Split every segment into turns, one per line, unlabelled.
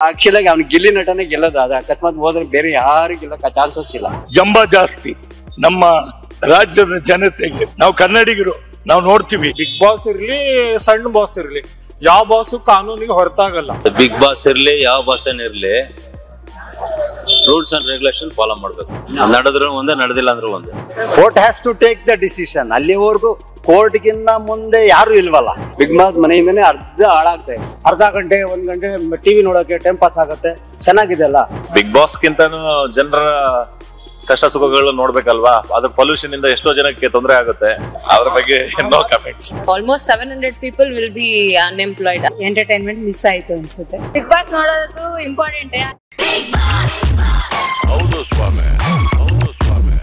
Actually ಅವ್ನು ಗಿಲ್ಲಿ ನಟನೆ ಗೆಲ್ಲದ, ಅದು ಅಕಸ್ಮಾತ್ ಹೋದ್ರೆ ಬೇರೆ ಯಾರು ಗೆಲ್ಲಕ ಚಾನ್ಸಸ್ ಇಲ್ಲ.
ಜಂಬ ಜಾಸ್ತಿ ನಮ್ಮ ರಾಜ್ಯದ ಜನತೆಗೆ. ನಾವು ಕನ್ನಡಿಗರು, ನಾವು ನೋಡ್ತೀವಿ.
ಬಿಗ್ ಬಾಸ್ ಇರ್ಲಿ, ಸಣ್ಣ ಬಾಸ್ ಇರ್ಲಿ, ಯಾವ ಬಾಸು ಕಾನೂನಿಗೆ ಹೊರತಾಗಲ್ಲ.
ಬಿಗ್ ಬಾಸ್ ಇರ್ಲಿ, ಯಾವ ಬಾಸ್ ಇರ್ಲಿ, ರೂಲ್ಸ್ ಅಂಡ್ ರೆಗ್ಯುಲೇಷನ್ ಫಾಲೋ ಮಾಡ್ಬೇಕು. ನಡೆದ್ರು ಒಂದೇ, ನಡೆದಿಲ್ಲ ಅಂದ್ರೆ ಒಂದೇ.
Court has to take the decision. ಅಲ್ಲಿವರೆಗೂ ಕೋರ್ಟ್ಗಿನ್ನ ಮುಂದೆ ಯಾರು ಇಲ್ವಲ್ಲ.
ಬಿಗ್ ಬಾಸ್ ಮನೆಯಿಂದನೇ ಅರ್ಧ ಹಾಳಾಗ್ತಾ ಇದೆ.
ಅರ್ಧ ಗಂಟೆ 1 ಗಂಟೆ ಟಿವಿ ನೋಡೋಕೆ ಟೈಮ್ ಪಾಸ್ ಆಗುತ್ತೆ, ಚೆನ್ನಾಗಿದೆ ಅಲ್ಲ.
ಬಿಗ್ ಬಾಸ್ ಗಿಂತನೂ ಜನರ ಕಷ್ಟ ಸುಖಗಳು ನೋಡ್ಬೇಕಲ್ವಾ. ಅದ್ರ ಪೊಲ್ಯೂಷನ್ ಇಂದ ಎಷ್ಟೋ ಜನಕ್ಕೆ ತೊಂದರೆ ಆಗುತ್ತೆ. ಅದ್ರ ಬಗ್ಗೆ no comments.
Almost 700 people will be unemployed.
Entertainment miss ಆಯ್ತು ಅನ್ಸುತ್ತೆ.
ಬಿಗ್ ಬಾಸ್ ನೋಡೋದು ಇಂಪಾರ್ಟೆಂಟ್.
ಹೌದು ಸ್ವಾಮಿ, ಹೌದು ಸ್ವಾಮಿ,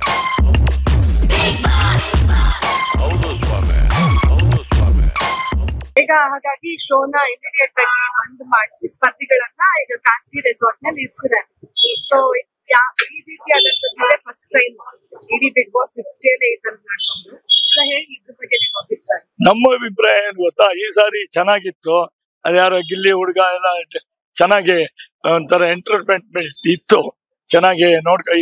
ಹೌದು ಸ್ವಾಮಿ, ಹೌದು ಸ್ವಾಮಿ.
ಈಗ ಹಾಗಾಗಿ ಶೋನ ಇಮಿಡಿಯೇಟ್ ಆಗಿ ಬಂದ್ ಮಾಡಿಸಿ ಸ್ಪರ್ಧಿಗಳನ್ನ ಈಗ ಕಾಸ್ಕಿ ರೆಸಾರ್ಟ್ ನಲ್ಲಿ ಇರಿಸಿದ್ದಾರೆ. ಸೊ ಈ ರೀತಿಯಾದಂತದ್ದೇ ಫಸ್ಟ್ ಟೈಮ್ ಇಡೀ ಬಿಗ್ ಬಾಸ್ ಹಿಸ್ಟ್ರಿಯಲ್ಲೇ ಇದನ್ನ ಮಾಡ್ಕೊಂಡು. ಸೊ ಹೇಗೆ ಇದ್ರ ಬಗ್ಗೆ
ನಮ್ಮ ಅಭಿಪ್ರಾಯ ಏನ್ ಗೊತ್ತಾ, ಈ ಸಾರಿ ಚೆನ್ನಾಗಿತ್ತು. ಅದ್ಯಾರೋ ಗಿಲ್ಲಿ ಹುಡುಗ ಎಲ್ಲ ಚೆನ್ನಾಗಿ ಒಂಥರ ಎಂಟರ್ಟೈನ್ಮೆಂಟ್ ಇತ್ತು. ಚೆನ್ನಾಗಿ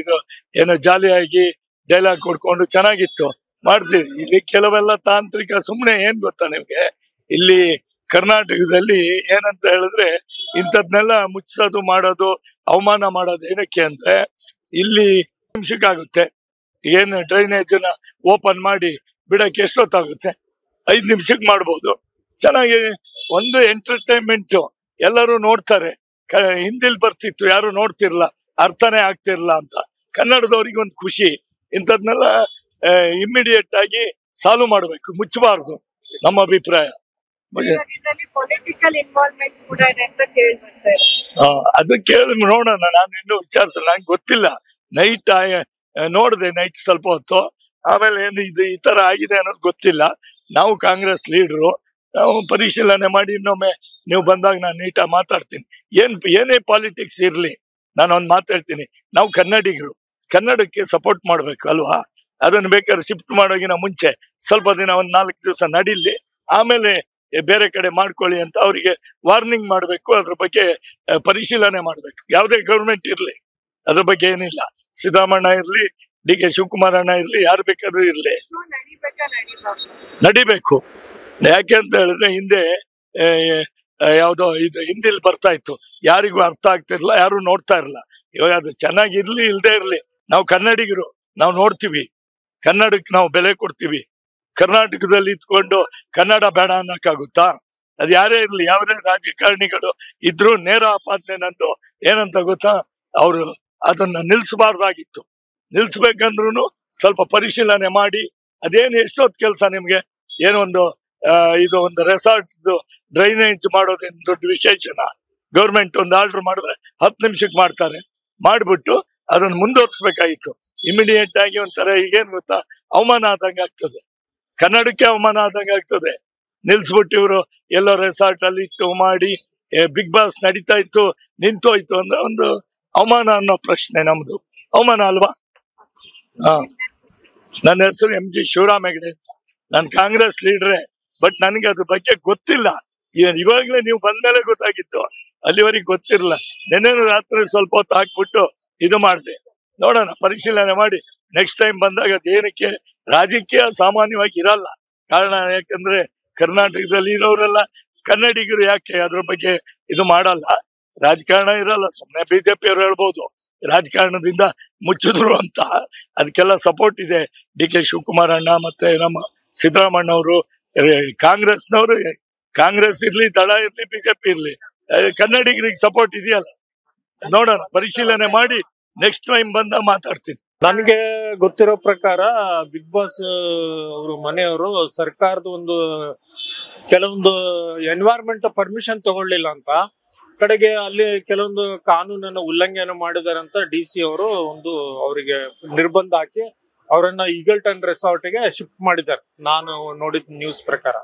ಇದು ಏನೋ ಜಾಲಿಯಾಗಿ ಡೈಲಾಗ್ ಕೊಡ್ಕೊಂಡು ಚೆನ್ನಾಗಿತ್ತು, ಮಾಡ್ತೀವಿ. ಇಲ್ಲಿ ಕೆಲವೆಲ್ಲ ತಾಂತ್ರಿಕ ಸುಮ್ಮನೆ. ಏನ್ ಗೊತ್ತಾ ನಿಮ್ಗೆ, ಇಲ್ಲಿ ಕರ್ನಾಟಕದಲ್ಲಿ ಏನಂತ ಹೇಳಿದ್ರೆ ಇಂಥದ್ನೆಲ್ಲ ಮುಚ್ಸೋದು, ಮಾಡೋದು, ಅವಮಾನ ಮಾಡೋದು. ಏನಕ್ಕೆ ಅಂದ್ರೆ ಇಲ್ಲಿ ನಿಮಿಷಕ್ಕಾಗುತ್ತೆ. ಏನು ಡ್ರೈನೇಜ್ ನ ಓಪನ್ ಮಾಡಿ ಬಿಡಕ್ಕೆ ಎಷ್ಟೊತ್ತಾಗುತ್ತೆ? 5 ನಿಮಿಷಕ್ಕೆ ಮಾಡ್ಬೋದು. ಚೆನ್ನಾಗಿ ಒಂದು ಎಂಟರ್ಟೈನ್ಮೆಂಟ್, ಎಲ್ಲರೂ ನೋಡ್ತಾರೆ. ಹಿಂದಿಲ್ ಬರ್ತಿತ್ತು, ಯಾರು ನೋಡ್ತಿರ್ಲ, ಅರ್ಥನೇ ಆಗ್ತಿರ್ಲ ಅಂತ. ಕನ್ನಡದವ್ರಿಗೆ ಒಂದು ಖುಷಿ. ಇಂಥದ್ನೆಲ್ಲ ಇಮಿಡಿಯೇಟ್ ಆಗಿ ಸಾಲ್ವ್ ಮಾಡ್ಬೇಕು, ಮುಚ್ಚಬಾರ್ದು, ನಮ್ಮ ಅಭಿಪ್ರಾಯ.
ಪೊಲಿಟಿಕಲ್ ಇನ್ವಾಲ್ವ್ಮೆಂಟ್ ಕೂಡ ಇದೆ ಅಂತ ಕೇಳ್ತಾರೆ.
ಅದು ಕೇಳಿ ನೋಡೋಣ. ನಾನು ಇನ್ನೂ ವಿಚಾರಿಸಲ್ಲ, ನಂಗೆ ಗೊತ್ತಿಲ್ಲ. ನೈಟ್ ನೋಡಿದೆ, ನೈಟ್ ಸ್ವಲ್ಪ ಹೊತ್ತು. ಆಮೇಲೆ ಏನು ಇದು ಈ ತರ ಆಗಿದೆ ಅನ್ನೋದು ಗೊತ್ತಿಲ್ಲ. ನಾವು ಕಾಂಗ್ರೆಸ್ ಲೀಡ್ರು, ನಾವು ಪರಿಶೀಲನೆ ಮಾಡಿ ಇನ್ನೊಮ್ಮೆ ನೀವು ಬಂದಾಗ ನಾನು ನೀಟಾಗಿ ಮಾತಾಡ್ತೀನಿ. ಏನೇ ಪಾಲಿಟಿಕ್ಸ್ ಇರ್ಲಿ, ನಾನು ಒಂದು ಮಾತಾಡ್ತೀನಿ. ನಾವು ಕನ್ನಡಿಗರು, ಕನ್ನಡಕ್ಕೆ ಸಪೋರ್ಟ್ ಮಾಡ್ಬೇಕು ಅಲ್ವಾ. ಅದನ್ನು ಬೇಕಾದ್ರೆ ಶಿಫ್ಟ್ ಮಾಡೋಗಿನ ಮುಂಚೆ ಸ್ವಲ್ಪ ದಿನ 1-4 ದಿವಸ ನಡೀಲಿ, ಆಮೇಲೆ ಬೇರೆ ಕಡೆ ಮಾಡ್ಕೊಳ್ಳಿ ಅಂತ ಅವರಿಗೆ ವಾರ್ನಿಂಗ್ ಮಾಡಬೇಕು. ಅದ್ರ ಬಗ್ಗೆ ಪರಿಶೀಲನೆ ಮಾಡ್ಬೇಕು. ಯಾವುದೇ ಗೌರ್ಮೆಂಟ್ ಇರ್ಲಿ, ಅದ್ರ ಬಗ್ಗೆ ಏನಿಲ್ಲ. ಸಿದ್ದರಾಮಣ್ಣ ಇರ್ಲಿ, ಡಿ.ಕೆ. ಶಿವಕುಮಾರ್ ಅಣ್ಣ ಇರ್ಲಿ, ಯಾರು ಬೇಕಾದ್ರೂ ಇರ್ಲಿ, ನಡಿಬೇಕು. ಯಾಕೆ ಅಂತ ಹೇಳಿದ್ರೆ ಹಿಂದೆ ಯಾವ್ದೋ ಇದು ಹಿಂದಿಲ್ ಬರ್ತಾ ಇತ್ತು, ಯಾರಿಗೂ ಅರ್ಥ ಆಗ್ತಿರ್ಲಿಲ್ಲ, ಯಾರು ನೋಡ್ತಾ ಇರಲ್ಲ. ಇವಾಗ ಅದು ಚೆನ್ನಾಗಿರ್ಲಿ, ಇಲ್ದೇ ಇರ್ಲಿ, ನಾವು ಕನ್ನಡಿಗರು, ನಾವು ನೋಡ್ತೀವಿ. ಕನ್ನಡಕ್ಕೆ ನಾವು ಬೆಲೆ ಕೊಡ್ತೀವಿ. ಕರ್ನಾಟಕದಲ್ಲಿ ಇದ್ಕೊಂಡು ಕನ್ನಡ ಬೇಡ ಅನ್ನಕ್ಕಾಗುತ್ತಾ? ಅದು ಯಾರೇ ಇರ್ಲಿ, ಯಾವ್ದೇ ರಾಜಕಾರಣಿಗಳು ಇದ್ರು ನೇರ ಆಪಾದನೆ ನಂದು ಏನಂತ ಗೊತ್ತಾ, ಅವರು ಅದನ್ನ ನಿಲ್ಸಬಾರ್ದಾಗಿತ್ತು. ನಿಲ್ಸ್ಬೇಕಂದ್ರೂ ಸ್ವಲ್ಪ ಪರಿಶೀಲನೆ ಮಾಡಿ. ಅದೇನು ಎಷ್ಟೊತ್ತು ಕೆಲಸ ನಿಮ್ಗೆ? ಏನೊಂದು ಇದು ಒಂದು ರೆಸಾರ್ಟ್ ಡ್ರೈನೇಜ್ ಮಾಡೋದೇನು ದೊಡ್ಡ ವಿಶೇಷನ? ಗೌರ್ಮೆಂಟ್ ಒಂದು ಆರ್ಡರ್ ಮಾಡಿದ್ರೆ 10 ನಿಮಿಷಕ್ಕೆ ಮಾಡ್ತಾರೆ. ಮಾಡ್ಬಿಟ್ಟು ಅದನ್ನ ಮುಂದುವರ್ಸ್ಬೇಕಾಗಿತ್ತು. ಇಮಿಡಿಯೇಟ್ ಆಗಿ ಒಂಥರ ಈಗೇನ್ ಗೊತ್ತಾ, ಅವಮಾನ ಆದಂಗೆ ಆಗ್ತದೆ, ಕನ್ನಡಕ್ಕೆ ಅವಮಾನ ಆದಂಗೆ ಆಗ್ತದೆ. ನಿಲ್ಸ್ಬಿಟ್ಟು ಇವರು ಎಲ್ಲೋ ರೆಸಾರ್ಟ್ ಅಲ್ಲಿ ಇಟ್ಟು ಮಾಡಿ ಬಿಗ್ ಬಾಸ್ ನಡೀತಾ ಇತ್ತು, ನಿಂತೋಯ್ತು ಅಂದ್ರೆ ಒಂದು ಅವಮಾನ ಅನ್ನೋ ಪ್ರಶ್ನೆ ನಮ್ದು. ಅವಮಾನ ಅಲ್ವಾ? ನನ್ನ ಹೆಸರು MG ಶಿವರಾಮ್ ಹೆಗಡೆ ಅಂತ. ನಾನು ಕಾಂಗ್ರೆಸ್ ಲೀಡ್ರೇ, ಬಟ್ ನನಗೆ ಅದ್ರ ಬಗ್ಗೆ ಗೊತ್ತಿಲ್ಲ. ಇವಾಗ್ಲೇ ನೀವು ಬಂದ್ಮೇಲೆ ಗೊತ್ತಾಗಿತ್ತು, ಅಲ್ಲಿವರೆಗೆ ಗೊತ್ತಿರಲಿಲ್ಲ. ನೆನ್ನೆನೂ ರಾತ್ರಿ ಸ್ವಲ್ಪ ಹೊತ್ತು ಹಾಕ್ಬಿಟ್ಟು ಇದು ಮಾಡಿದೆ. ನೋಡೋಣ, ಪರಿಶೀಲನೆ ಮಾಡಿ ನೆಕ್ಸ್ಟ್ ಟೈಮ್ ಬಂದಾಗ ಅದು ಏನಕ್ಕೆ ರಾಜಕೀಯ ಸಾಮಾನ್ಯವಾಗಿ ಇರಲ್ಲ. ಕಾರಣ ಯಾಕಂದ್ರೆ ಕರ್ನಾಟಕದಲ್ಲಿ ಇರೋರೆಲ್ಲ ಕನ್ನಡಿಗರು, ಯಾಕೆ ಅದ್ರ ಬಗ್ಗೆ ಇದು ಮಾಡಲ್ಲ. ರಾಜಕಾರಣ ಇರಲ್ಲ. ಸುಮ್ಮನೆ BJP ಅವ್ರು ಹೇಳ್ಬೋದು ರಾಜಕಾರಣದಿಂದ ಮುಚ್ಚಿದ್ರು ಅಂತ. ಅದಕ್ಕೆಲ್ಲ ಸಪೋರ್ಟ್ ಇದೆ ಡಿ.ಕೆ. ಶಿವಕುಮಾರ್ ಅಣ್ಣ ಮತ್ತೆ ನಮ್ಮ ಸಿದ್ದರಾಮಣ್ಣವರು, ಕಾಂಗ್ರೆಸ್ನವರು. ಕಾಂಗ್ರೆಸ್ ಇರ್ಲಿ, ದಳ ಇರ್ಲಿ, BJP ಇರ್ಲಿ, ಕನ್ನಡಿಗರಿಗೆ ಸಪೋರ್ಟ್ ಇದೆಯಲ್ಲ. ನೋಡೋಣ, ಪರಿಶೀಲನೆ ಮಾಡಿ ನೆಕ್ಸ್ಟ್ ಟೈಮ್ ಬಂದ ಮಾತಾಡ್ತೀನಿ.
ನನಗೆ ಗೊತ್ತಿರೋ ಪ್ರಕಾರ ಬಿಗ್ ಬಾಸ್ ಅವರು ಮನೆಯವರು ಸರ್ಕಾರದ ಕೆಲವೊಂದು ಎನ್ವೈರನ್ಮೆಂಟ್ ಪರ್ಮಿಷನ್ ತಗೊಳ್ಳಿಲ್ಲ ಅಂತ, ಕಡೆಗೆ ಅಲ್ಲಿ ಕೆಲವೊಂದು ಕಾನೂನನ್ನು ಉಲ್ಲಂಘನೆ ಮಾಡಿದಾರೆ ಅಂತ DC ಅವರು ಅವರಿಗೆ ನಿರ್ಬಂಧ ಹಾಕಿ ಅವರನ್ನ ಈಗಲ್ಟನ್ ರೆಸಾರ್ಟ್ಗೆ ಶಿಫ್ಟ್ ಮಾಡಿದ್ದಾರೆ. ನಾನು ನೋಡಿದ ನ್ಯೂಸ್ ಪ್ರಕಾರ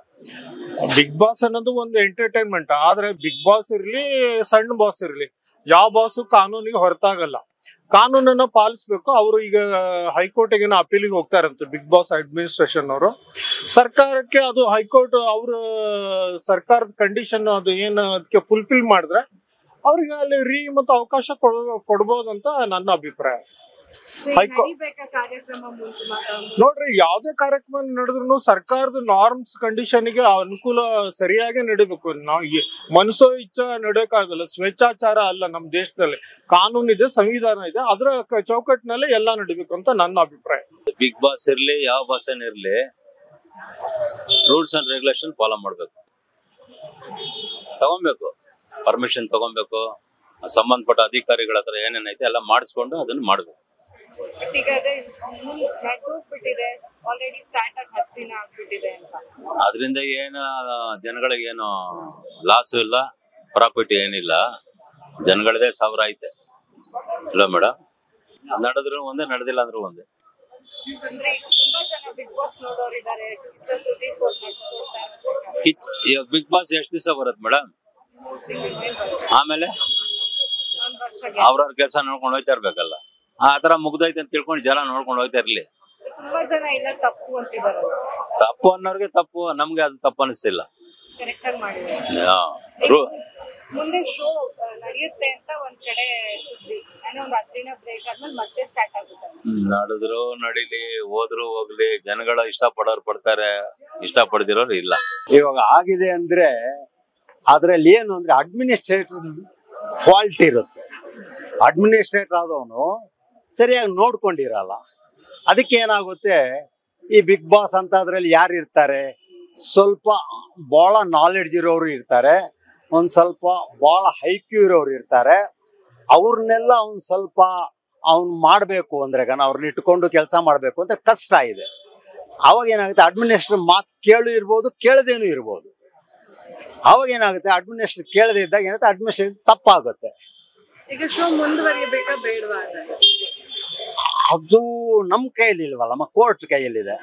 ಬಿಗ್ ಬಾಸ್ ಅನ್ನೋದು ಒಂದು ಎಂಟರ್ಟೈನ್ಮೆಂಟ್. ಆದ್ರೆ ಬಿಗ್ ಬಾಸ್ ಇರ್ಲಿ, ಸಣ್ಣ ಬಾಸ್ ಇರ್ಲಿ, ಯಾವ ಬಾಸು ಕಾನೂನಿಗೆ ಹೊರತಾಗಲ್ಲ. ಕಾನೂನನ್ನ ಪಾಲಿಸಬೇಕು. ಅವರು ಈಗ ಹೈಕೋರ್ಟ್ಗೆ ಅಪೀಲಿಗೆ ಹೋಗ್ತಾರಂತೆ ಬಿಗ್ ಬಾಸ್ ಅಡ್ಮಿನಿಸ್ಟ್ರೇಷನ್ ಅವರು. ಸರ್ಕಾರಕ್ಕೆ ಅದು ಹೈಕೋರ್ಟ್ ಅವ್ರ ಸರ್ಕಾರದ ಕಂಡೀಷನ್ ಅದು ಏನು ಅದಕ್ಕೆ ಫುಲ್ಫಿಲ್ ಮಾಡಿದ್ರೆ ಅವ್ರಿಗೆ ಅಲ್ಲಿ ಮತ್ತು ಅವಕಾಶ ಕೊಡ್ಬೋದಂತ ನನ್ನ ಅಭಿಪ್ರಾಯ. ನೋಡ್ರಿ, ಯಾವ್ದೇ ಕಾರ್ಯಕ್ರಮ ನಡೆದ್ರು ಸರ್ಕಾರದ ನಾರ್ಮ್ಸ್ ಕಂಡೀಷನ್ ಗೆ ಅನುಕೂಲ ಸರಿಯಾಗಿ ನಡಿಬೇಕು. ನಾವು ಮನಸೋ ಇಚ್ಛಾ ನಡೆಯಕ್ಕಾಗಲ್ಲ, ಸ್ವೇಚ್ಛಾಚಾರ ಅಲ್ಲ. ನಮ್ಮ ದೇಶದಲ್ಲಿ ಕಾನೂನು ಇದೆ, ಸಂವಿಧಾನ ಇದೆ, ಅದರ ಚೌಕಟ್ಟಿನಲ್ಲಿ ಎಲ್ಲಾ ನಡಿಬೇಕು ಅಂತ ನನ್ನ ಅಭಿಪ್ರಾಯ.
ಬಿಗ್ ಬಾಸ್ ಇರ್ಲಿ, ಯಾವ ಬಾಸ್ ಇರ್ಲಿ, ರೂಲ್ಸ್ ಅಂಡ್ ರೆಗ್ಯುಲೇಷನ್ ಫಾಲೋ ಮಾಡ್ಬೇಕು, ತಗೊಬೇಕು, ಪರ್ಮಿಷನ್ ತಗೊಬೇಕು, ಸಂಬಂಧಪಟ್ಟ ಅಧಿಕಾರಿಗಳ ಹತ್ರ ಏನೇನೈತೆ ಎಲ್ಲ ಮಾಡಿಸ್ಕೊಂಡು ಅದನ್ನ ಮಾಡ್ಬೇಕು. ಅದರಿಂದ ಏನು ಜನಗಳಿಗೆ ಏನು ಲಾಸ್ ಇಲ್ಲ, ಪ್ರಾಫಿಟ್ ಏನಿಲ್ಲ, ಜನಗಳದೇ ಸಾವಿರ ಐತೆ ಇಲ್ಲ ಮೇಡಮ್. ನಡೆದ್ರು ಒಂದೇ, ನಡೆದಿಲ್ಲ ಅಂದ್ರೂ ಒಂದೇ. ಬಿಗ್ ಬಾಸ್ ಎಷ್ಟು ದಿವಸ ಬರುತ್ತೆ ಮೇಡಮ್? ಆಮೇಲೆ ಅವ್ರವ್ರ ಕೆಲಸ ನೋಡ್ಕೊಂಡು ಹೋಯ್ತಾ ಇರ್ಬೇಕಲ್ಲ. ಆ ತರ ಮುಗ್ದೈತೆ ಅಂತ ತಿಳ್ಕೊಂಡು ಜನ ನೋಡ್ಕೊಂಡು ಹೋಯ್ತಾ ಇರ್ಲಿ. ತಪ್ಪು ಅನ್ನೋರ್ಗೆ ತಪ್ಪು, ನಮ್ಗೆ ಅದು ತಪ್ಪು ಅನಿಸ್ತಿಲ್ಲ.
ಮುಂದೆ ಶೋ ನಡೆಯುತ್ತೆ ಅಂತ ಒಂದ್ ಕಡೆ ಸುದ್ದಿ, ಒಂದ್ 10 ದಿನ ಬ್ರೇಕ್ ಆದ್ಮೇಲೆ ಮತ್ತೆ ಸ್ಟಾರ್ಟ್ ಆಗುತ್ತೆ.
ನಡೆದ್ರು ನಡಿಲಿ, ಹೋದ್ರು ಹೋಗ್ಲಿ, ಜನಗಳ ಇಷ್ಟ ಪಡೋರು ಪಡ್ತಾರೆ, ಇಷ್ಟ ಪಡೆದಿರೋರು ಇಲ್ಲ.
ಇವಾಗ ಆಗಿದೆ ಅಂದ್ರೆ ಅದ್ರಲ್ಲಿ ಏನು ಅಂದ್ರೆ ಅಡ್ಮಿನಿಸ್ಟ್ರೇಟರ್ ಫಾಲ್ಟ್ ಇರುತ್ತೆ. ಅಡ್ಮಿನಿಸ್ಟ್ರೇಟರ್ ಆದವನು ಸರಿಯಾಗಿ ನೋಡ್ಕೊಂಡಿರಲ್ಲ. ಅದಕ್ಕೆ ಏನಾಗುತ್ತೆ, ಈ ಬಿಗ್ ಬಾಸ್ ಅಂತ ಅದ್ರಲ್ಲಿ ಯಾರು ಇರ್ತಾರೆ, ಸ್ವಲ್ಪ ಬಹಳ ನಾಲೆಡ್ಜ್ ಇರೋರು ಇರ್ತಾರೆ, ಒಂದ್ ಸ್ವಲ್ಪ ಬಹಳ ಹೈಕ್ಯೂ ಇರೋರು ಇರ್ತಾರೆ. ಅವ್ರನ್ನೆಲ್ಲ ಅವ್ನ್ ಸ್ವಲ್ಪ ಅವ್ನ್ ಮಾಡ್ಬೇಕು ಅಂದ್ರೆ ಅವ್ರನ್ನ ಇಟ್ಕೊಂಡು ಕೆಲಸ ಮಾಡ್ಬೇಕು ಅಂತ ಕಷ್ಟ ಇದೆ. ಅವಾಗ ಏನಾಗುತ್ತೆ, ಅಡ್ಮಿನಿಸ್ಟ್ರೇಟರ್ ಮಾತು ಕೇಳು ಇರ್ಬೋದು, ಕೇಳದೇನು ಇರ್ಬೋದು. ಅವಾಗ ಏನಾಗುತ್ತೆ, ಅಡ್ಮಿನಿಸ್ಟ್ರೇಟರ್ ಕೇಳದೇ ಇದ್ದಾಗ ಏನಾಗುತ್ತೆ, ಅಡ್ಮಿನಿಸ್ಟ್ರೇಟರ್ ತಪ್ಪಾಗುತ್ತೆ.
ಈಗ ಶೋ ಮುಂದುವರಿಯಬೇಕಾ ಬೇಡವಾ?
ಅದು ನಮ್ ಕೈಯಲ್ಲಿ ಇಲ್ವಲ್ಲ, ಕೋರ್ಟ್ ಕೈಯಲ್ಲಿದೆ.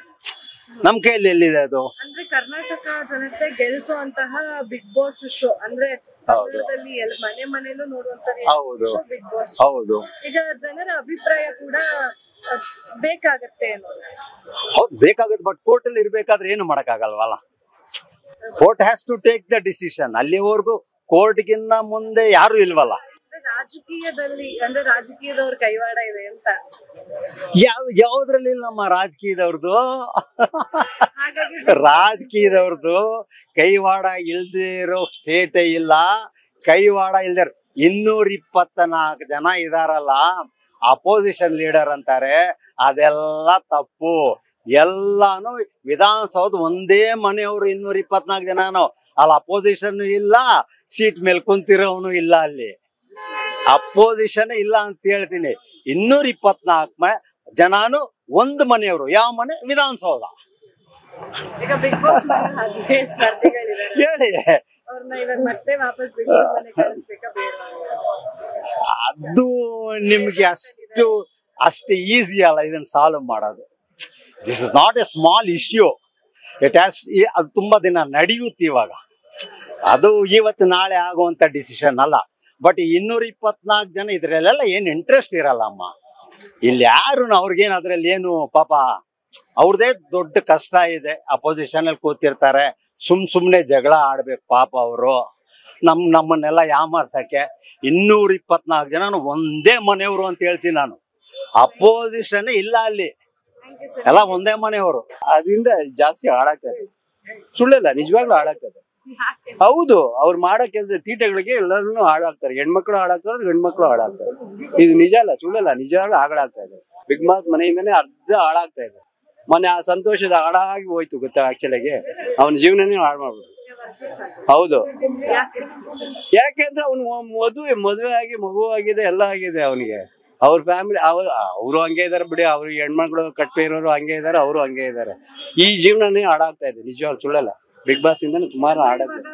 ನಮ್ ಕೈಯಲ್ಲಿ ಎಲ್ಲಿದೆ ಅದು?
ಅಂದ್ರೆ ಕರ್ನಾಟಕ ಜನತೆ ಗೆಲ್ಸುವಂತಹ ಬಿಗ್ ಬಾಸ್ ಶೋ ಅಂದ್ರೆ ಮನೆ ಮನೆಯಲ್ಲೂ ನೋಡುವಂತ ಬಿಗ್ ಬಾಸ್.
ಹೌದು,
ಈಗ ಜನರ ಅಭಿಪ್ರಾಯ ಕೂಡ ಬೇಕಾಗತ್ತೆ ಅನ್ನೋದು.
ಹೌದು, ಬೇಕಾಗುತ್ತೆ. ಬಟ್ ಕೋರ್ಟ್ ಅಲ್ಲಿ ಇರ್ಬೇಕಾದ್ರೆ ಏನು ಮಾಡಕ್ ಆಗಲ್ವಲ್ಲ. Court has to take the decision. ಅಲ್ಲಿವರೆಗೂ ಕೋರ್ಟ್ಗಿನ್ನ ಮುಂದೆ ಯಾರು ಇಲ್ವಲ್ಲ.
ರಾಜಕೀಯದಲ್ಲಿ ಅಂದ್ರೆ ರಾಜಕೀಯದವ್ರ ಕೈವಾಡ ಇದೆ ಅಂತ
ಯಾವ್ದ್ರಲ್ಲಿ ನಮ್ಮ ರಾಜಕೀಯದವ್ರದ್ದು ರಾಜಕೀಯದವ್ರದ್ದು ಕೈವಾಡ ಇಲ್ದೇ ಇರೋ ಸ್ಟೇಟೇ ಇಲ್ಲ. ಕೈವಾಡ ಇಲ್ದೇ 224 ಜನ ಇದಾರಲ್ಲ, ಅಪೋಸಿಷನ್ ಲೀಡರ್ ಅಂತಾರೆ, ಅದೆಲ್ಲ ತಪ್ಪು. ಎಲ್ಲಾನು ವಿಧಾನಸೌಧ ಒಂದೇ ಮನೆಯವರು 224 ಜನನು. ಅಲ್ಲಿ ಅಪೋಸಿಷನ್ ಇಲ್ಲ, ಸೀಟ್ ಮೇಲೆ ಕುಂತಿರೋನು ಇಲ್ಲ. ಅಲ್ಲಿ ಅಪೋಸಿಷನ್ ಇಲ್ಲ ಅಂತ ಹೇಳ್ತೀನಿ. 224 ಜನಾನು ಒಂದು ಮನೆಯವರು. ಯಾವ ಮನೆ? ವಿಧಾನಸೌಧ. ಹೇಳಿ, ಅದು ನಿಮ್ಗೆ ಅಷ್ಟು ಈಸಿ ಅಲ್ಲ ಇದನ್ನ ಸಾಲ್ವ್ ಮಾಡೋದು. This is not A small issue. ಅದು ತುಂಬಾ ದಿನ ನಡೆಯುತ್ತೆ. ಇವಾಗ ಅದು ಇವತ್ತು ನಾಳೆ ಆಗುವಂತ ಡಿಸಿಷನ್ ಅಲ್ಲ. ಬಟ್ 224 ಜನ ಇದ್ರಲ್ಲೆಲ್ಲ ಏನು ಇಂಟ್ರೆಸ್ಟ್ ಇರಲ್ಲಮ್ಮ. ಇಲ್ಲಿ ಯಾರು ಅವ್ರಿಗೇನು ಅದ್ರಲ್ಲಿ ಏನು ಪಾಪ ಅವ್ರದೇ ದೊಡ್ಡ ಕಷ್ಟ ಇದೆ. ಅಪೋಸಿಷನ್ ಅಲ್ಲಿ ಕೂತಿರ್ತಾರೆ, ಸುಮ್ನೆ ಜಗಳ ಆಡ್ಬೇಕು ಪಾಪ ಅವರು. ನಮ್ಮನ್ನೆಲ್ಲ ಯಾಮಾರ್ಸಕ್ಕೆ 224 ಜನ ಒಂದೇ ಮನೆಯವರು ಅಂತ ಹೇಳ್ತೀನಿ ನಾನು. ಅಪೋಸಿಷನ್ ಇಲ್ಲ ಅಲ್ಲಿ, ಎಲ್ಲ ಒಂದೇ ಮನೆಯವರು.
ಅದರಿಂದ ಜಾಸ್ತಿ ಹಾಳಾಗ್ತದೆ. ಸುಳ್ಳಲ್ಲ, ನಿಜವಾಗ್ಲೂ ಹಾಳಾಗ್ತದೆ. ಹೌದು, ಅವ್ರು ಮಾಡೋ ಕೆಲಸ ತೀಟಗಳಿಗೆ ಎಲ್ಲರೂ ಹಾಳಾಗ್ತಾರೆ. ಹೆಣ್ಮಕ್ಳು ಹಾಳಾಗ್ತಾರೆ, ಗಂಡ್ಮಕ್ಳು ಹಾಳಾಗ್ತಾರೆ. ಇದು ನಿಜ ಅಲ್ಲ, ಸುಳ್ಳಲ್ಲ, ನಿಜವಾಗ್ಲೂ ಹಾಳಾಗ್ತಾ ಇದೆ. ಬಿಗ್ ಬಾಸ್ ಮನೆಯಿಂದಾನೇ ಅರ್ಧ ಹಾಳಾಗ್ತಾ ಇದೆ. ಮೊನ್ನೆ ಆ ಸಂತೋಷದ ಹಾಳಾಗಿ ಹೋಯ್ತು ಗೊತ್ತಾ. ಆಕ್ಚುಲಾಗಿ ಅವನ ಜೀವನನೇ ಹಾಳು ಮಾಡ್ಬೋದು. ಹೌದು, ಯಾಕೆಂದ್ರೆ ಅವ್ನು ಮದುವೆ ಆಗಿ ಮಗು ಆಗಿದೆ, ಎಲ್ಲ ಆಗಿದೆ ಅವನಿಗೆ. ಅವ್ರ ಫ್ಯಾಮಿಲಿ ಅವರು ಹಂಗೆ ಇದಾರೆ ಬಿಡಿ. ಅವ್ರ ಹೆಣ್ಮಕ್ಳು ಕಟ್ಪೆ ಇರೋರು ಹಂಗೆ ಇದಾರೆ, ಅವರು ಹಂಗೆ ಇದಾರೆ. ಈ ಜೀವನನೇ ಹಾಳಾಗ್ತಾ ಇದೆ, ನಿಜವಾಗ್ಲೂ ಸುಳ್ಳಲ್ಲ. ಬಿಗ್ ಬಾಸ್ ಇಂದ ಸುಮಾರು ಹಾಳಾಗ್ತದೆ.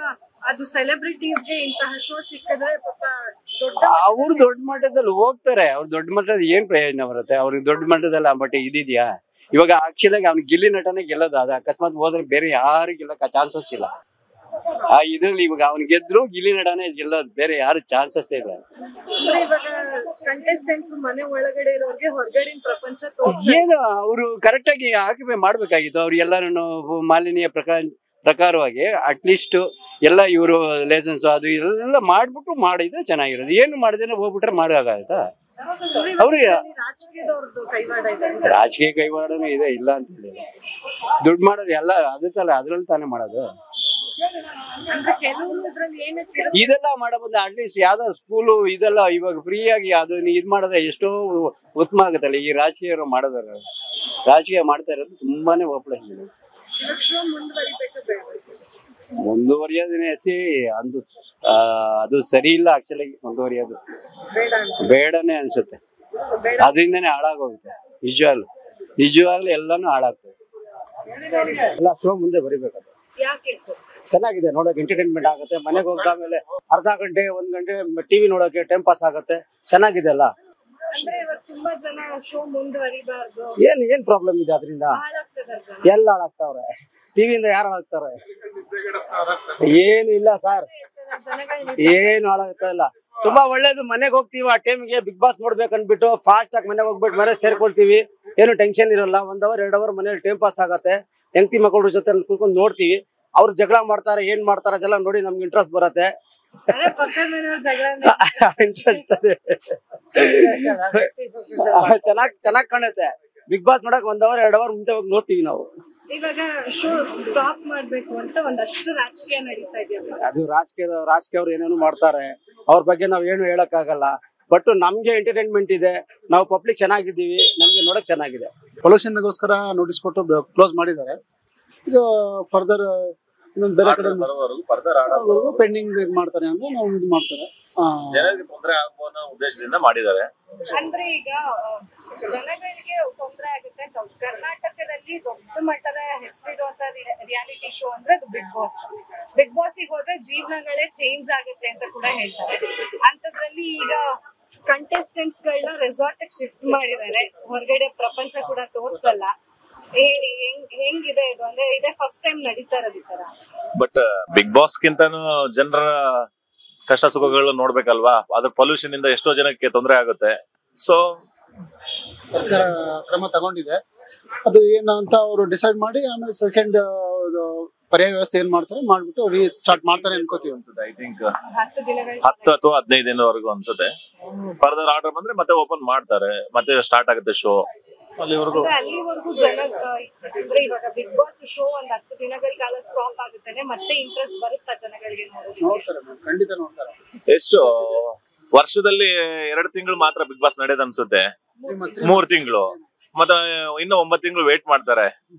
ಅದು ಸೆಲೆಬ್ರಿಟೀಸ್ಗೆ ಇಂತಹ ಶೋ ಸಿಕ್ಕಿದ್ರೆ ಪಾಪ
ಅವ್ರು ದೊಡ್ಡ ಮಟ್ಟದಲ್ಲಿ ಹೋಗ್ತಾರೆ. ಅವ್ರು ದೊಡ್ಡ ಮಟ್ಟದ ಏನ್ ಪ್ರಯೋಜನ ಬರುತ್ತೆ ಅವ್ರಿಗೆ? ದೊಡ್ಡ ಮಟ್ಟದಲ್ಲಿ ಬಟ್ ಇದಿದ್ಯಾ? ಇವಾಗ ಆಕ್ಚುಲಾಗಿ ಅವ್ನು ಗಿಲ್ಲಿ ನಟನೆ ಗೆಲ್ಲೋದು. ಅದು ಅಕಸ್ಮಾತ್ ಹೋದ್ರೆ ಬೇರೆ ಯಾರು ಗೆಲ್ಲಕ್ಕೆ ಚಾನ್ಸಸ್ ಇಲ್ಲ. ಆ ಇದ್ರಲ್ಲಿ ಇವಾಗ ಅವ್ನು ಗೆದ್ರು ಗಿಲ್ಲಿ ನಟನೆ ಗೆಲ್ಲೋದು, ಬೇರೆ ಯಾರು ಚಾನ್ಸಸ್ ಇಲ್ಲ.
ಮನೆ ಒಳಗಡೆ ಇರೋರಿಗೆ ಹೊರಗಡೆ ಪ್ರಪಂಚ
ಏನು ಅವರು ಕರೆಕ್ಟ್ ಆಗಿ ಆಕ್ಯುಪೈ ಮಾಡ್ಬೇಕಾಗಿತ್ತು. ಅವ್ರು ಎಲ್ಲರೂ ಮಾಲಿನ್ಯ ಪ್ರಕಾರವಾಗಿ ಅಟ್ಲೀಸ್ಟ್ ಎಲ್ಲ ಇವರು ಲೈಸೆನ್ಸ್ ಅದು ಎಲ್ಲ ಮಾಡ್ಬಿಟ್ಟು ಮಾಡಿದ್ರೆ ಚೆನ್ನಾಗಿರೋದು. ಏನು ಮಾಡಿದ್ರೆ ಹೋಗ್ಬಿಟ್ರೆ ಮಾಡೋಕ್ಕಾಗತ್ತಾ? ಅವ್ರಿಗೆ
ರಾಜಕೀಯದವ್ರದ್ದು ಕೈವಾಡ ಇದೆ.
ರಾಜಕೀಯ ಕೈವಾಡನೂ ಇದೆ, ಇಲ್ಲ ಅಂತ ಹೇಳಿ. ದುಡ್ಡು ಮಾಡೋದು ಎಲ್ಲ ಅದಕ್ಕಲ್ಲ, ಅದ್ರಲ್ಲಿ ತಾನೇ ಮಾಡೋದು.
ಅಂದ್ರೆ ಕೆಲವರು ಇದ್ರಲ್ಲಿ ಏನಕ್ಕೆ
ಇದೆಲ್ಲ ಮಾಡಬಹುದು. ಅಟ್ಲೀಸ್ಟ್ ಯಾವ್ದೋ ಸ್ಕೂಲು ಇದೆಲ್ಲ ಇವಾಗ ಫ್ರೀ ಆಗಿ ಅದನ್ನ ಇದ್ ಮಾಡಿದ್ರೆ ಎಷ್ಟೋ ಉತ್ತಮ ಆಗುತ್ತಲ್ಲ. ಈ ರಾಜಕೀಯ ಮಾಡೋದಾರ ರಾಜಕೀಯ ಮಾಡ್ತಾ ಇರೋದು ತುಂಬಾನೇ ಪಾಪ್ಯುಲೇಷನ್ ಇದೆ.
ಶೋ ಮುಂದುವರಿಬೇಕು ಬೇಡ?
ಮುಂದುವರಿಯೋದನ್ನೇ ಹೆಚ್ಚಿ ಅಂದು ಅದು ಸರಿ ಇಲ್ಲ. ಆಕ್ಚುಲಿ ಮುಂದುವರಿಯೋದು
ಬೇಡ ಅಂತ
ಬೇಡನೇ ಅನ್ಸುತ್ತೆ. ಅದರಿಂದನೇ ಹಾಳಾಗೋಗುತ್ತೆ. ನಿಜವಾಗ್ಲೂ ಎಲ್ಲಾನು ಹಾಳಾಗ್ತದೆ. ಎಲ್ಲ ಶೋ ಮುಂದೆ ಬರಿಬೇಕದು.
ಯಾಕೆ ಸರ್?
ಚೆನ್ನಾಗಿದೆ, ನೋಡೋಕೆ ಎಂಟರ್ಟೈನ್ಮೆಂಟ್ ಆಗುತ್ತೆ. ಮನೆಗೆ ಹೋಗ್ದಾದ್ಮೇಲೆ ಅರ್ಧ ಗಂಟೆ 1 ಗಂಟೆ ಟಿವಿ ನೋಡೋಕೆ ಟೈಮ್ ಪಾಸ್ ಆಗುತ್ತೆ. ಚೆನ್ನಾಗಿದೆ ಅಲ್ಲ.
ಅಂದ್ರೆ ಇವಾಗ ತುಂಬಾ ಜನ ಶೋ ಮುಂದುವರಿಬಾರ್ದು,
ಏನ್ ಪ್ರಾಬ್ಲಮ್ ಇದೆ ಅದರಿಂದ?
ಹಾಳಾಗ್ತದಾರೆ ಜನ.
ಎಲ್ಲ ಹಾಳಾಗ್ತಾವ್ರೆ. ಟಿವಿಯಿಂದ ಯಾರು ಹಾಳಾಗ್ತಾರೆ? ಏನು ಇಲ್ಲ ಸರ್, ಏನು ಹಾಳಾಗ್ತಾ ಇಲ್ಲ. ತುಂಬಾ ಒಳ್ಳೇದು. ಮನೆಗೆ ಹೋಗ್ತೀವಿ ಆ ಟೈಮ್ಗೆ ಬಿಗ್ ಬಾಸ್ ನೋಡ್ಬೇಕು ಅನ್ಬಿಟ್ಟು ಫಾಸ್ಟ್ ಆಗಿ ಮನೆಗೆ ಹೋಗ್ಬಿಟ್ಟು ಮನೆ ಸೇರ್ಕೊಳ್ತೀವಿ. ಏನು ಟೆನ್ಷನ್ ಇರಲ್ಲ. 1 ಅವರ್ 2 ಅವರ್ ಮನೇಲಿ ಟೈಮ್ ಪಾಸ್ ಆಗತ್ತೆ. ಹೆಂಡತಿ ಮಕ್ಕಳ ಜೊತೆ ಕುತ್ಕೊಂಡು ನೋಡ್ತೀವಿ. ಅವ್ರು ಜಗಳ ಮಾಡ್ತಾರೆ, ಏನ್ ಮಾಡ್ತಾರೆ ಅದೆಲ್ಲ ನೋಡಿ ನಮ್ಗೆ ಇಂಟ್ರೆಸ್ಟ್ ಬರುತ್ತೆ. ಇಂಟ್ರೆಸ್ಟ್ ಅದೇ ಚೆನ್ನಾಗ್ ಕಾಣುತ್ತೆ. ಬಿಗ್ ಬಾಸ್ ನೋಡಕ್ 1 ಅವರ್ 2 ಅವರ್ ಮುಂಚೆ ಹೋಗಿ ನೋಡ್ತೀವಿ ನಾವು.
ಇವಾಗ ಶೋ ಸ್ಟಾಪ್ ಮಾಡ್ಬೇಕು ಅಂತ ಒಂದಷ್ಟು ರಾಜಕೀಯ ನಡೀತಾ ಇದೆಯಲ್ಲ.
ಅದು ರಾಜಕೀಯವ್ರು ಏನೇನು ಮಾಡ್ತಾರೆ, ಅವ್ರ ಬಗ್ಗೆ ನಾವ್ ಏನು ಹೇಳಕ್ ಆಗಲ್ಲ. ಬಟ್ ನಮ್ಗೆ ಎಂಟರ್ಟೈನ್ಮೆಂಟ್ ಇದೆ, ನಾವು ಪಬ್ಲಿಕ್ ಚೆನ್ನಾಗಿದ್ದೀವಿ, ನಮ್ಗೆ ನೋಡಕ್ ಚೆನ್ನಾಗಿದೆ.
ಪೊಲ್ಯೂಷನ್ಗೋಸ್ಕರ ನೋಟಿಸ್ ಕೊಟ್ಟು ಕ್ಲೋಸ್ ಮಾಡಿದ್ದಾರೆ. ಈಗ ಫರ್ದರ್ ಇನ್ನೊಂದು ಬೇರೆ ಕಡೆ ಪೆಂಡಿಂಗ್ ಇದು ಮಾಡ್ತಾರೆ ಅಂದ್ರೆ ನಾವು ಇದು ಮಾಡ್ತಾರೆ.
ಜನರಿಗೆ ತೊಂದರೆ ಆಗುವ ಉದ್ದೇಶದಿಂದ ಮಾಡಿದ್ದಾರೆ.
ಅಂದ್ರೆ ಈಗ ಜನಗಳಿಗೆ ತೊಂದರೆ ಆಗುತ್ತೆ. ಕರ್ನಾಟಕದಲ್ಲಿ ದೊಡ್ಡ ಮಟ್ಟದ ಹೆಸರಿಡುವಂತ ರಿಯಾಲಿಟಿ ಶೋ ಅಂದ್ರೆ ಅದು ಬಿಗ್ ಬಾಸ್. ಬಿಗ್ ಬಾಸ್ಗೆ ಹೋದ್ರೆ ಜೀವನಗಳೇ ಚೇಂಜ್ ಆಗುತ್ತೆ ಅಂತ ಕೂಡ ಹೇಳ್ತಾರೆ. ಅಂತದ್ರಲ್ಲಿ ಈಗ ಕಂಟೆಸ್ಟೆಂಟ್ಸ್ ಗಳನ್ನ ರೆಸಾರ್ಟ್ ಶಿಫ್ಟ್ ಮಾಡಿದ್ದಾರೆ. ಹೊರಗಡೆ ಪ್ರಪಂಚ ಕೂಡ ತೋರ್ಸಲ್ಲ. ಹೇಳಿ ಹೆಂಗಿದೆ ಇದು? ಅಂದ್ರೆ ಇದೇ ಫಸ್ಟ್ ಟೈಮ್ ನಡೀತಾ ಇರೋದು ಈ ತರ.
ಬಟ್ ಬಿಗ್ ಬಾಸ್ ಗಿಂತಾನು ಜನರ ಕಷ್ಟ ಸುಖಗಳು ನೋಡ್ಬೇಕಲ್ವಾ? ಅದ್ರ ಪೊಲ್ಯೂಷನ್ ಇಂದ ಎಷ್ಟೋ ಜನಕ್ಕೆ ತೊಂದರೆ ಆಗುತ್ತೆ. ಸೊ
ಸರ್ಕಾರ ಕ್ರಮ ತಗೊಂಡಿದೆ. ಅದು ಏನು ಅಂತ ಅವರು ಡಿಸೈಡ್ ಮಾಡಿ ಆಮೇಲೆ ಸೆಕೆಂಡ್ ಪರ್ಯಾಯ ವ್ಯವಸ್ಥೆ ಏನ್ ಮಾಡ್ತಾರೆ ಮಾಡ್ಬಿಟ್ಟು ರೀಸ್ಟಾರ್ಟ್ ಮಾಡ್ತಾರೆ ಅನ್ಕೋತೀವಿ ಅನ್ಸುತ್ತೆ. ಐ ಥಿಂಕ್ 10 ಅಥವಾ 15 ದಿನವರೆಗೂ ಅನ್ಸುತ್ತೆ. ಫರ್ದರ್ ಆರ್ಡರ್ ಬಂದ್ರೆ ಮತ್ತೆ ಓಪನ್ ಮಾಡ್ತಾರೆ, ಮತ್ತೆ ಸ್ಟಾರ್ಟ್ ಆಗುತ್ತೆ ಶೋ.
ಅಲ್ಲಿವರೆಗೂ ಜನ ಅಂದ್ರೆ ಇವಾಗ ಬಿಗ್ ಬಾಸ್ ಶೋ ಒಂದ್ 10 ದಿನಗಳ ಕಾಲ ಸ್ಟಾಪ್ ಆಗುತ್ತಾನೆ, ಮತ್ತೆ ಇಂಟ್ರೆಸ್ಟ್ ಬರುತ್ತಾ ಜನಗಳಿಗೆ
ನೋಡ್ತಾರೆ? ಖಂಡಿತ ನೋಡ್ತಾರೆ.
ಎಷ್ಟು ವರ್ಷದಲ್ಲಿ 2 ತಿಂಗಳು ಮಾತ್ರ ಬಿಗ್ ಬಾಸ್ ನಡೆಯೋದು ಅನ್ಸುತ್ತೆ. 3 ತಿಂಗಳು ಮತ್ತೆ ಇನ್ನು 9 ತಿಂಗಳು ವೇಟ್ ಮಾಡ್ತಾರೆ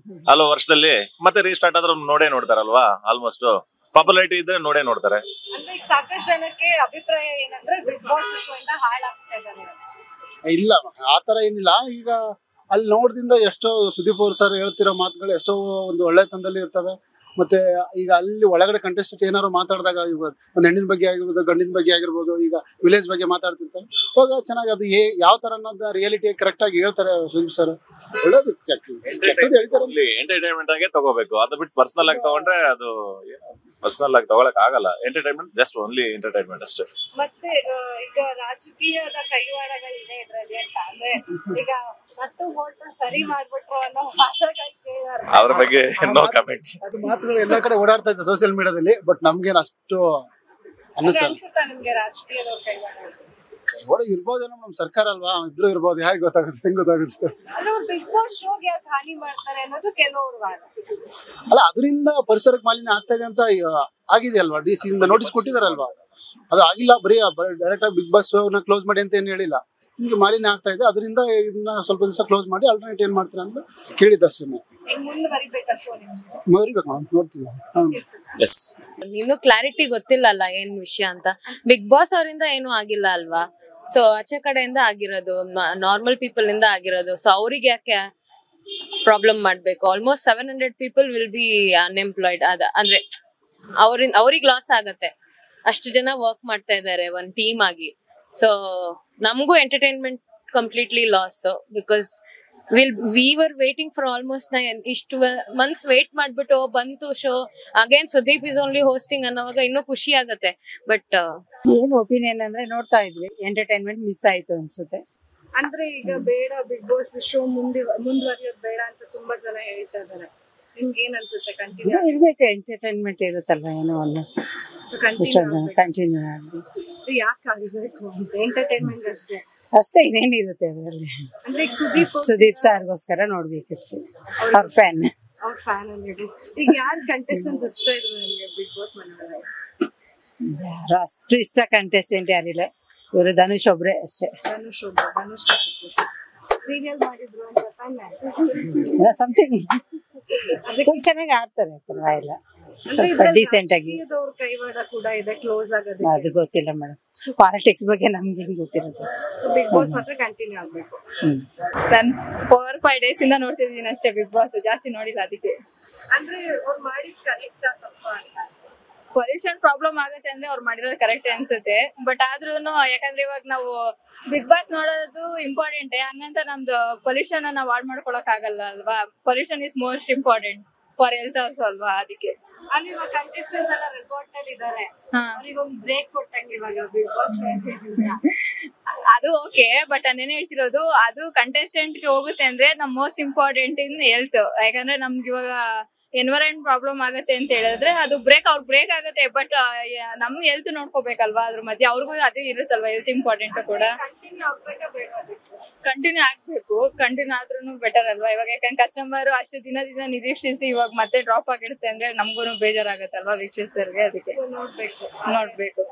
ಅಲ್ವಾ ವರ್ಷದಲ್ಲಿ. ಮತ್ತೆ ರೀಸ್ಟಾರ್ಟ್ ಆದ್ರೆ ನೋಡೇ ನೋಡ್ತಾರಲ್ವಾ. ಆಲ್ಮೋಸ್ಟ್ ಪಾಪ್ಯುಲಾರಿಟಿ ಇದ್ರೆ ನೋಡೇ ನೋಡ್ತಾರೆ.
ಅಂದ್ರೆ ಈಗ ಸಾಕಷ್ಟು ಜನಕ್ಕೆ ಅಭಿಪ್ರಾಯ ಏನಂದ್ರೆ ಬಿಗ್ ಬಾಸ್ ಶೋ ಇಂದ ಹಾಳಾಗ್ತಾ ಇದ್ದಾರೆ.
ಇಲ್ಲ ಆತರ ಏನಿಲ್ಲ. ಈಗ ಅಲ್ಲಿ ನೋಡ್ದಿಂದ ಎಷ್ಟೋ ಸುದೀಪ್ ಅವ್ರು ಸರ್ ಹೇಳ್ತಿರೋ ಮಾತುಗಳು ಎಷ್ಟೋ ಒಂದು ಒಳ್ಳೆತನದಲ್ಲಿ ಇರ್ತವೆ. ಮತ್ತೆ ಈಗ ಅಲ್ಲಿ ಒಳಗಡೆ ಕಂಟೆಸ್ಟೆಂಟ್ ಏನಾದ್ರು ಮಾತಾಡಿದಾಗ ಒಂದು ಹೆಣ್ಣಿನ ಬಗ್ಗೆ ಆಗಿರ್ಬೋದು, ಗಂಡಿನ ಬಗ್ಗೆ ಆಗಿರ್ಬೋದು, ಈಗ ವಿಲೇಜ್ ಬಗ್ಗೆ ಮಾತಾಡ್ತಿರ್ತಾರೆ. ಹೋಗ ಚೆನ್ನಾಗಿ ಅದು ಯಾವ ತರ ಅನ್ನೋದು ರಿಯಾಲಿಟಿ ಕರೆಕ್ಟ್ ಆಗಿ ಹೇಳ್ತಾರೆ ಸುದೀಪ್ ಸರ್. ಒಳ್ಳೇದು ಕೆಟ್ಟದ್ದು ಹೇಳ್ತಾರೆ.
ಎಂಟರ್ಟೈನ್ಮೆಂಟ್ ಆಗೇ ತಗೋಬೇಕು. ಅದು ಬಿಟ್ಟು ಪರ್ಸನಲ್ ಆಗಿ ತಗೊಂಡ್ರೆ ಅದು ಪರ್ಸನಲ್ ಆಗಿ ತಗೊಳಕ್ ಆಗಲ್ಲ. ಎಂಟರ್ಟೈನ್ಮೆಂಟ್ ಜಸ್ಟ್ ಓನ್ಲಿ ಎಂಟರ್ಟೈನ್ಮೆಂಟ್ ಅಷ್ಟೇ.
ಮತ್ತೆ ಈಗ ರಾಜಕೀಯದ ಕೈವಾಡಗಳಿದೆ ಇದ್ರಲ್ಲಿ ಅಂತ ಅಂದ್ರೆ ಈಗ ಮತ್ತು ಹೋಟೆಲ್ ಸರಿ ಮಾಡ್ಬಿಟ್ರು ಅನ್ನೋ
ಅವ್ರ ಬಗ್ಗೆ ನೋ ಕಮೆಂಟ್ಸ್.
ಅದು ಮಾತ್ರ ಎಲ್ಲಾ ಕಡೆ ಓಡಾಡ್ತಾ ಇದ್ದ ಸೋಷಿಯಲ್ ಮೀಡಿಯಾದಲ್ಲಿ. ಬಟ್ ನಮ್ಗೇನು ಅಷ್ಟು
ಅನ್ಸುತ್ತಾ ನಿಮ್ಗೆ ರಾಜಕೀಯದವ್ರ ಕೈವಾಡ
ಇರ್ಬೋದೇನೋ? ನಮ್ ಸರ್ಕಾರ ಅಲ್ವಾ, ಇದ್ರು ಇರ್ಬೋದು. ಯಾರಿಗೆ ಗೊತ್ತಾಗುತ್ತೆ? ಹೆಂಗ್ ಗೊತ್ತಾಗುತ್ತೆ?
ಬಿಗ್ ಬಾಸ್ ಶೋಗೆ ಯಾಕೆ ಹಾನಿ ಮಾಡ್ತಾರೆ ಅನ್ನೋದು ಕೆಲವರು ವಾದ.
ಅಲ್ಲ, ಅದರಿಂದ ಪರಿಸರಕ್ಕೆ ಮಾಲಿನ್ಯ ಆಗ್ತಾ ಇದೆ ಅಂತ ಆಗಿದೆ ಅಲ್ವಾ? DC ಇಂದ ನೋಟಿಸ್ ಕೊಟ್ಟಿದಾರಲ್ವಾ? ಅದು ಆಗಿಲ್ಲ. ಬರೀ ಡೈರೆಕ್ಟ್ ಆಗಿ ಬಿಗ್ ಬಾಸ್ ಶೋನ ಕ್ಲೋಸ್ ಮಾಡಿ ಅಂತ ಏನು ಹೇಳಿಲ್ಲ. ಹಿಂಗೆ ಮಾಲಿನ್ಯ ಆಗ್ತಾ ಇದೆ, ಅದರಿಂದ ಇದನ್ನ ಸ್ವಲ್ಪ ದಿವಸ ಕ್ಲೋಸ್ ಮಾಡಿ ಆಲ್ಟರ್ನೇಟ್ ಏನ್ ಮಾಡ್ತೀರಾ ಅಂತ ಕೇಳಿದ್ದಷ್ಟೇ. ನೋಡ್ತೀವಿ.
ಇನ್ನು ಕ್ಲಾರಿಟಿ ಗೊತ್ತಿಲ್ಲಲ್ಲ ಏನ್ ವಿಷಯ ಅಂತ. ಬಿಗ್ ಬಾಸ್ ಅವರಿಂದ ಏನು ಆಗಿಲ್ಲ ಅಲ್ವಾ? ಸೊ ಆಚೆ ಕಡೆಯಿಂದ ಆಗಿರೋದು, ನಾರ್ಮಲ್ ಪೀಪಲ್ ಇಂದ ಆಗಿರೋದು. ಸೊ ಅವ್ರಿಗೆ ಯಾಕೆ ಪ್ರಾಬ್ಲಮ್ ಮಾಡ್ಬೇಕು? Almost 700 people will be unemployed. ಅಂದ್ರೆ ಅವ್ರಿಗೆ ಲಾಸ್ ಆಗತ್ತೆ. ಅಷ್ಟು ಜನ ವರ್ಕ್ ಮಾಡ್ತಾ ಇದಾರೆ ಒಂದ್ ಟೀಮ್ ಆಗಿ. ಸೊ ನಮಗೂ entertainment completely loss. Because we were waiting for almost ಇಷ್ಟು ಮಂತ್ಸ್ ವೇಟ್ ಮಾಡ್ಬಿಟ್ಟು ಬಂತು show. Again Sudeep is only hosting ಅನ್ನೋವಾಗ ಇನ್ನೂ ಖುಷಿ ಆಗತ್ತೆ. ಬಟ್
ಏನ್ ಒಪಿನಿಯನ್ ಅಂದ್ರೆ ನೋಡ್ತಾ ಇದ್ವಿ, ಎಂಟರ್ಟೈನ್ಮೆಂಟ್ ಮಿಸ್ ಆಯ್ತು ಅನ್ಸುತ್ತೆ.
ಅಂದ್ರೆ ಈಗ ಬೇಡ ಬಿಗ್ ಬಾಸ್ ಶೋ ಮುಂದುವರಿಯೋದು ಬೇಡ ಅಂತ ತುಂಬಾ ಜನ ಹೇಳ್ತಾ ಇದಾರೆ. ನಿಮ್ಗೆ ಏನ್ ಅನ್ಸುತ್ತೆ? ಕಂಟಿನ್ಯೂ
ಇರ್ಬೇಕು, ಎಂಟರ್ಟೈನ್ಮೆಂಟ್ ಇರುತ್ತಲ್ವ ಏನೋ ಒಂದು. ಇಷ್ಟೊಂದು ಕಂಟಿನ್ಯೂ ಆಗಲಿ
ಯಾಕೆ ಆಗಬೇಕು ಅಂತ ಎಂಟರ್ಟೈನ್ಮೆಂಟ್ ಅಷ್ಟೇ.
ಅಷ್ಟೇ, ಇನ್ನೇನಿರುತ್ತೆ ಅದರಲ್ಲಿ.
ಅಂದ್ರೆ ಈಗ
ಸುದೀಪ್ ಸಾರ್ಗೋಸ್ಕರ ನೋಡ್ಬೇಕಷ್ಟೇ, ಅವ್ರ ಫ್ಯಾನ್.
ಅವ್ರ ಫ್ಯಾನ್ ಅಲ್ಲಿ ಈಗ ಯಾರು ಕಂಟೆಸ್ಟೆಂಟ್ ಇಷ್ಟ ಇದ್ರು ನಿಮ್ಗೆ ಬಿಗ್ ಬಾಸ್ ಮನೆಯಲ್ಲಿ?
ಯಾರು ಅಷ್ಟು ಇಷ್ಟ ಕಂಟೆಸ್ಟೆಂಟ್ ಯಾರಿಲ್ಲ, ಇವರು ಧನುಷ್ ಒಬ್ರೆ ಅಷ್ಟೇ.
ಧನುಷ್ ಸೀರಿಯಲ್ ಮಾಡಿದ್ರು ಅಂತ ತಾನೆ?
ಸಮಥಿಂಗ್ ತುಂಬ ಚೆನ್ನಾಗಿ ಆಡ್ತಾರೆ, ಪರವಾಗಿಲ್ಲ, ಸ್ವಲ್ಪ ಡೀಸೆಂಟ್ ಆಗಿ.
ಕೈವಾಡ ಕೂಡ ಇದೆ, ಕ್ಲೋಸ್ ಆಗೋದು.
ಅದು ಗೊತ್ತಿಲ್ಲ ಮೇಡಮ್, ಪಾಲಿಟಿಕ್ಸ್ ಬಗ್ಗೆ ನಮ್ಗೆ ಹೆಂಗ್ ಗೊತ್ತಿರುತ್ತೆ.
ಸೊ ಬಿಗ್ ಬಾಸ್ ಮಾತ್ರ ಕಂಟಿನ್ಯೂ ಆಗ್ಬೇಕು.
ನಾನು 4-5 days ಇಂದ ನೋಡ್ತಿದ್ದೀನಿ ಅಷ್ಟೇ ಬಿಗ್ ಬಾಸ್, ಜಾಸ್ತಿ ನೋಡಿಲ್ಲ ಅದಕ್ಕೆ.
ಅಂದ್ರೆ ಅವ್ರು ಮಾಡಿದ್ ಕರೆಕ್ಟ್ ತಪ್ಪ ಅಂತ?
ಪೊಲ್ಯೂಷನ್ ಪ್ರಾಬ್ಲಮ್ ಆಗುತ್ತೆ ಅಂದ್ರೆ ಅವ್ರು ಮಾಡಿರೋದು ಕರೆಕ್ಟ್ ಅನ್ಸುತ್ತೆ. ಬಟ್ ಆದ್ರೂನು ಯಾಕಂದ್ರೆ ಇವಾಗ ನಾವು ಬಿಗ್ ಬಾಸ್ ನೋಡೋದು ಇಂಪಾರ್ಟೆಂಟ್, ಹಂಗಂತ ನಮ್ದು ಪೊಲ್ಯೂಷನ್ ನಾವು ಹಾಳು ಮಾಡ್ಕೊಳಕ್ ಆಗಲ್ಲ ಅಲ್ವಾ. Pollution is most important for health also ಅಲ್ವಾ. ಅದಕ್ಕೆ
ಅಲ್ಲಿ ಇವಾಗ ಕಂಟೆಸ್ಟೆಂಟ್ಸ್ ಎಲ್ಲ ರೆಸಾರ್ಟ್ ನಲ್ಲಿ ಇದಾರೆ, ಅವ್ರಿಗೆ ಒಂದು ಬ್ರೇಕ್ ಕೊಟ್ಟಂಗೆ ಇವಾಗ ಬಿಗ್ ಬಾಸ್
ಅದು ಓಕೆ. ಬಟ್ ನಾನೇನ್ ಹೇಳ್ತಿರೋದು, ಅದು ಕಂಟೆಸ್ಟೆಂಟ್ ಗೆ ಹೋಗುತ್ತೆ ಅಂದ್ರೆ ನಮ್ ಮೋಸ್ಟ್ ಇಂಪಾರ್ಟೆಂಟ್ ಇನ್ ಹೆಲ್ತ್. ಯಾಕಂದ್ರೆ ನಮ್ಗೆ ಇವಾಗ ಎನ್ವೈರನ್ಮೆಂಟ್ ಪ್ರಾಬ್ಲಮ್ ಆಗುತ್ತೆ ಅಂತ ಹೇಳಿದ್ರೆ ಅದು ಅವ್ರಿಗೆ ಬ್ರೇಕ್ ಆಗುತ್ತೆ. ಬಟ್ ನಮ್ ಹೆಲ್ತ್ ನೋಡ್ಕೋಬೇಕಲ್ವಾ, ಅದ್ರ ಮಧ್ಯೆ ಅವ್ರಿಗೂ ಅದು ಇರುತ್ತಲ್ವಾ, ಹೆಲ್ತ್ ಇಂಪಾರ್ಟೆಂಟ್ ಕೂಡ. ಕಂಟಿನ್ಯೂ ಆಗ್ಬೇಕು, ಕಂಟಿನ್ಯೂ ಆದ್ರೂ ಬೆಟರ್ ಅಲ್ವಾ. ಇವಾಗ ಯಾಕಂದ್ರೆ ಕಸ್ಟಮರ್ ಅಷ್ಟು ದಿನದಿಂದ ನಿರೀಕ್ಷಿಸಿ ಇವಾಗ ಮತ್ತೆ ಡ್ರಾಪ್ ಆಗಿರುತ್ತೆ ಅಂದ್ರೆ ನಮ್ಗೂ ಬೇಜಾರಾಗತ್ತಲ್ವಾ ವೀಕ್ಷಿಸರ್ಗೆ. ಅದಕ್ಕೆ ನೋಡ್ಬೇಕು.